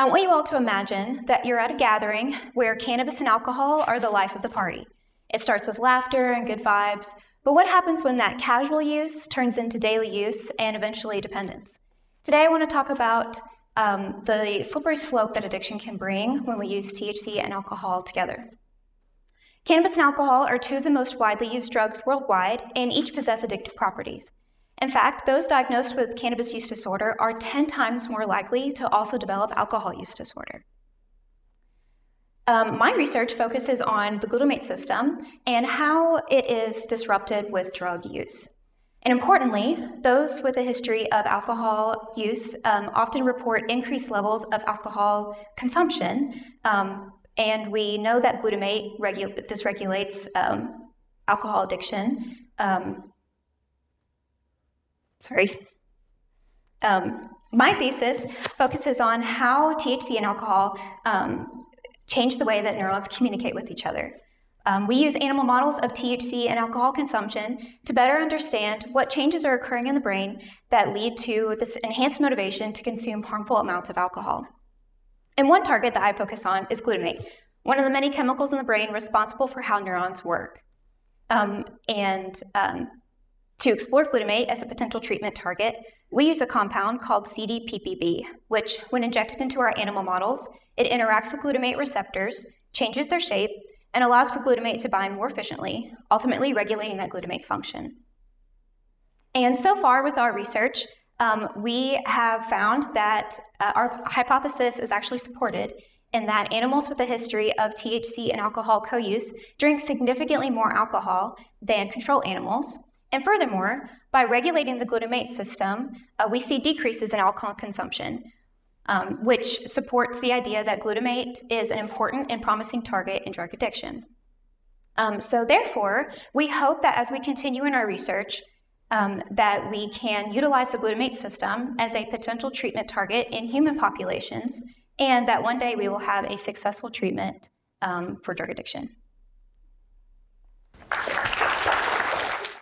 I want you all to imagine that you're at a gathering where cannabis and alcohol are the life of the party. It starts with laughter and good vibes, but what happens when that casual use turns into daily use and eventually dependence? Today I want to talk about the slippery slope that addiction can bring when we use THC and alcohol together. Cannabis and alcohol are two of the most widely used drugs worldwide, and each possess addictive properties. In fact, those diagnosed with cannabis use disorder are 10 times more likely to also develop alcohol use disorder. My research focuses on the glutamate system and how it is disrupted with drug use. And importantly, those with a history of alcohol use often report increased levels of alcohol consumption, and we know that glutamate dysregulates alcohol addiction. My thesis focuses on how THC and alcohol change the way that neurons communicate with each other. We use animal models of THC and alcohol consumption to better understand what changes are occurring in the brain that lead to this enhanced motivation to consume harmful amounts of alcohol. And one target that I focus on is glutamate, one of the many chemicals in the brain responsible for how neurons work. To explore glutamate as a potential treatment target, we use a compound called CDPPB, which, when injected into our animal models, it interacts with glutamate receptors, changes their shape, and allows for glutamate to bind more efficiently, ultimately regulating that glutamate function. And so far with our research, we have found that our hypothesis is actually supported in that animals with a history of THC and alcohol co-use drink significantly more alcohol than control animals. And furthermore, by regulating the glutamate system, we see decreases in alcohol consumption, which supports the idea that glutamate is an important and promising target in drug addiction. So therefore, we hope that as we continue in our research, that we can utilize the glutamate system as a potential treatment target in human populations, and that one day we will have a successful treatment for drug addiction.